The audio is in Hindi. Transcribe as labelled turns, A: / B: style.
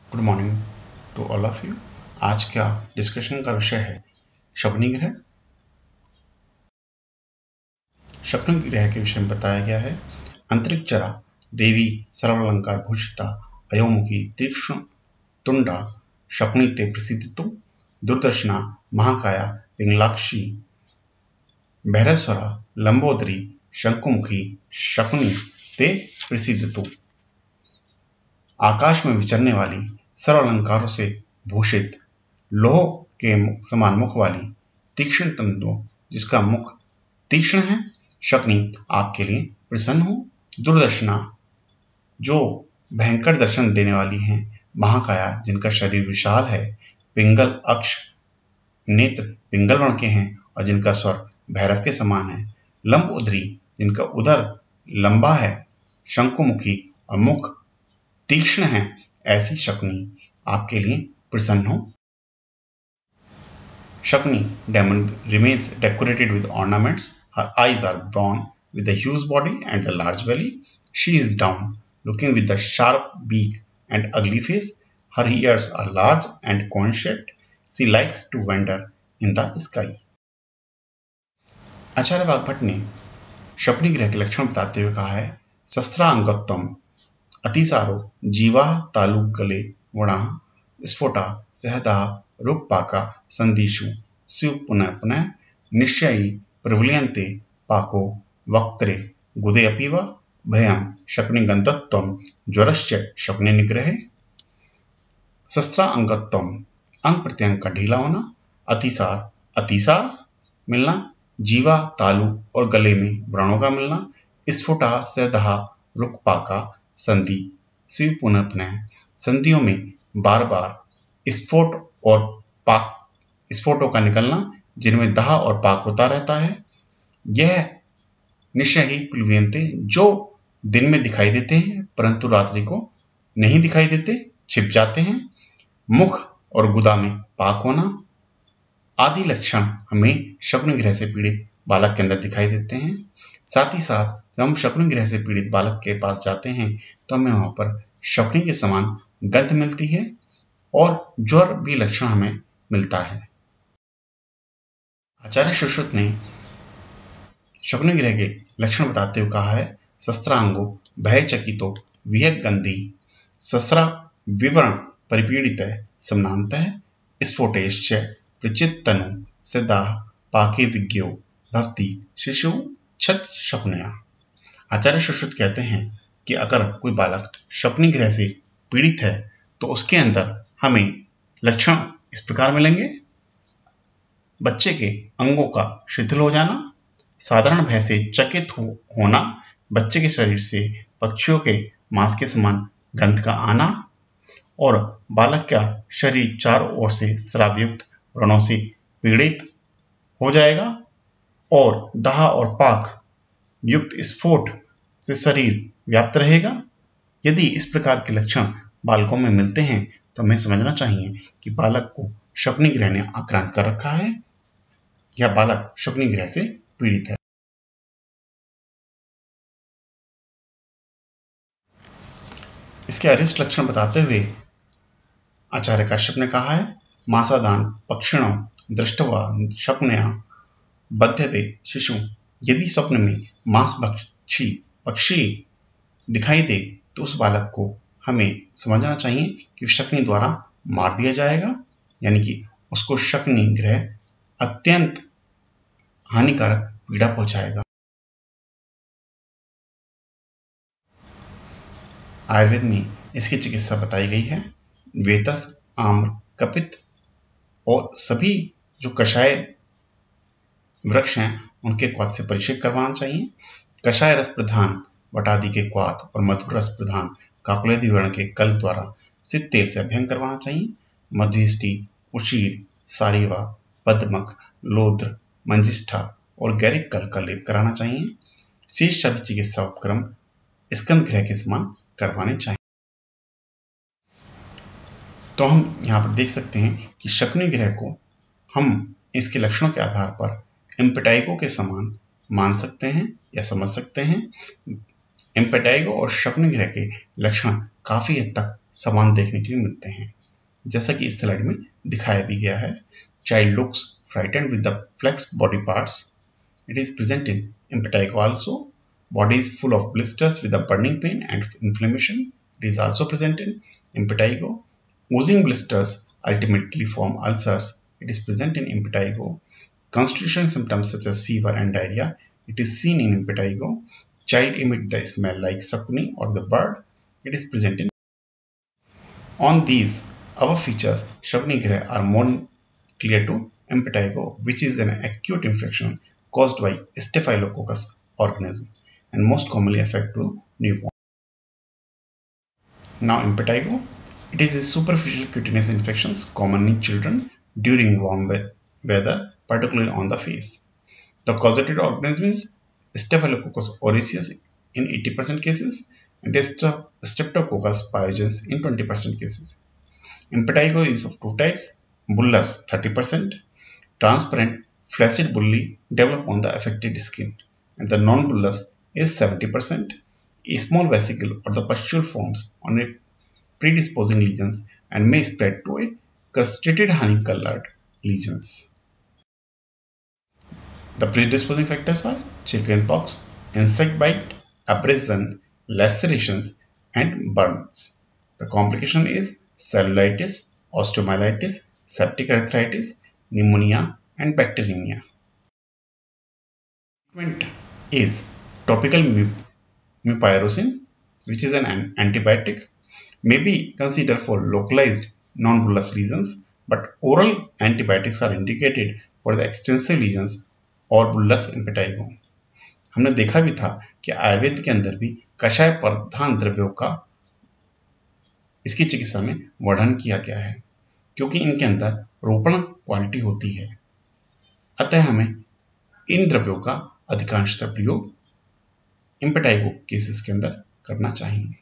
A: Good morning to all of you. आज का डिस्कशन का विषय है शकुनी ग्रह। शकुनी ग्रह के विषय में बताया गया है अंतरिक्षरा देवी सर्वालंकार भूषिता अयोमुखी तीक्ष्ण तुंडा शकुनी ते प्रसिद्धितो दुर्दर्शना महाकाया पिंगलाक्षी भैरवस्वरा लंबोदरी शंकुमुखी शकुनी ते प्रसिद्धितो। आकाश में विचरने वाली सर्व अलंकारों से भूषित लोह के समान मुख वाली तीक्ष्ण तंतुओं जिसका मुख तीक्ष्ण है शकुनी आपके लिए प्रसन्न हो। दुर्दर्शना जो भयंकर दर्शन देने वाली हैं। महाकाया जिनका शरीर विशाल है। पिंगल अक्ष नेत्र पिंगल वर्ण के हैं और जिनका स्वर भैरव के समान है। लंबोदरी जिनका उदर लंबा है। शंकुमुखी और मुख तीक्ष्ण है। ऐसी शकुनी आपके लिए प्रसन्न हो। Shakuni demon remains decorated with ornaments. Her eyes are brown with a huge body and a large belly. She is down, looking with a sharp beak and ugly face. Her ears are large and cone-shaped. She likes to wander in the sky. आचार्य वाग्भट ने शकुनी ग्रह के लक्षण बताते हुए कहा है शस्त्रांगत्वम अतिसारो जीवा तालु गले वणा स्फोटा सहदा रुक्पाका संदिशु शिव पुनः पुनः निश्चयी प्रवलियन्ते पाको वक्त्रे गुदे अपीवा भयं शकुनि गंधत्वम ज्वरश्च शकुनि निग्रहे। शस्त्रा अंगत्वम अंग प्रत्यंग का ढीला होना। अतिसार मिलना। जीवा तालु और गले में व्रणों का मिलना। स्फुटा सदहा रुक्पाका संधि शिव पुनः पुनः संधियों में बार बार स्फोट और पाक स्फोटों का निकलना जिनमें दाह और पाक होता रहता है। यह निश्चय ही प्लुयंते जो दिन में दिखाई देते हैं परंतु रात्रि को नहीं दिखाई देते, छिप जाते हैं। मुख और गुदा में पाक होना आदि लक्षण हमें शकुनी ग्रह से पीड़ित बालक के अंदर दिखाई देते हैं। साथ ही साथ जब हम शकुनी ग्रह से पीड़ित बालक के पास जाते हैं तो हमें वहां पर शकुनी के समान गंध मिलती है और ज्वर भी लक्षण हमें मिलता है। आचार्य सुश्रुत ने शकुनी ग्रह के लक्षण बताते हुए कहा है शस्त्रांगो भयचकितो विहग गंधी सस्रा विवरण परिपीड़ित समनांत स्फोटेश्च प्रचित तनु सदा पाके विज्ञो भक्ति शिशु छत शकुनया। आचार्य सुश्रुत कहते हैं कि अगर कोई बालक शकुनी ग्रह से पीड़ित है तो उसके अंदर हमें लक्षण इस प्रकार मिलेंगे। बच्चे के अंगों का शिथिल हो जाना, साधारण भय से चकित होना, बच्चे के शरीर से पक्षियों के मांस के समान गंध का आना और बालक का शरीर चारों ओर से श्रावयुक्त व्रणों से पीड़ित हो जाएगा और दाह और पाक युक्त स्फोट से शरीर व्याप्त रहेगा। यदि इस प्रकार के लक्षण बालकों में मिलते हैं तो हमें समझना चाहिए कि बालक को शकुनी ग्रह ने आक्रांत कर रखा है या बालक शकुनी ग्रह से पीड़ित है। इसके अरिष्ट लक्षण बताते हुए आचार्य काश्यप ने कहा है मासादान पक्षिणों दृष्टवा शकुनया बध्यते शिशु। यदि स्वप्न में मांस पक्षी दिखाई दे तो उस बालक को हमें समझना चाहिए कि शकुनी द्वारा मार दिया जाएगा, यानी कि उसको शकुनी ग्रह अत्यंत हानिकारक पीड़ा पहुंचाएगा। आयुर्वेद में इसकी चिकित्सा बताई गई है वेतस आम्र कपित और सभी जो कषाय वृक्ष हैं उनके क्वाथ से परिषेक करवाना चाहिए। कषाय रस प्रधान वटादि के क्वाथ और मधुर रस प्रधान काकुलेदी वर्ण के कल द्वारा सिद्ध तेल से अभ्यंग करवाना चाहिए। मधुष्टि उशीर सारीवा पद्मक लोद्र मंजिष्ठा और गैरिक कल का लेप कराना चाहिए। शेष सभी चिकित्सा उपक्रम स्कंद ग्रह के समान करवाने चाहिए। तो हम यहाँ पर देख सकते हैं कि शकुनी ग्रह को हम इसके लक्षणों के आधार पर इम्पेटाइको के समान मान सकते हैं या समझ सकते हैं। इम्पेटाइगो और स्वप्न ग्रह के लक्षण काफी हद तक समान देखने के लिए मिलते हैं, जैसा कि इस स्लाइड में दिखाया भी गया है। Child looks frightened with the flexed body parts. It is present in impetigo also. Body is full of blisters with a burning pain and inflammation. It is also present in impetigo. Oozing blisters ultimately form ulcers. It is present in impetigo. Constitutional symptoms such as fever and diarrhea. It is seen in impetigo. Child emit the smell like sakuni or the bird. It is present in. On these above features, Shapni Greh are more clear to impetigo, which is an acute infection caused by Staphylococcus organism and most commonly affect to newborn. Now impetigo, it is a superficial cutaneous infections common in children during warm weather, particularly on the face. The causative organism is Staphylococcus aureus in 80% cases and Streptococcus pyogenes in 20% cases. Impetigo is of two types: bullous 30%, transparent flaccid bulli develop on the affected skin, and the non-bullous is 70%. A small vesicle or the pustule forms on a predisposing lesions and may spread to a crustated honey-colored lesions. The predisposing factors are chickenpox, insect bite, abrasion, lacerations, and burns. The complication is cellulitis, osteomyelitis, septic arthritis, pneumonia, and bacteremia. Treatment is topical mupirocin, which is an antibiotic, may be considered for localized non-bullous lesions, but oral antibiotics are indicated for the extensive lesions और बुल्लस इम्पेटाइगो. हमने देखा भी था कि आयुर्वेद के अंदर भी कषाय प्रधान द्रव्यों का इसकी चिकित्सा में वर्णन किया गया है, क्योंकि इनके अंदर रोपण क्वालिटी होती है. अतः हमें इन द्रव्यों का अधिकांशतः प्रयोग इम्पेटाइगो केसेस के अंदर करना चाहिए.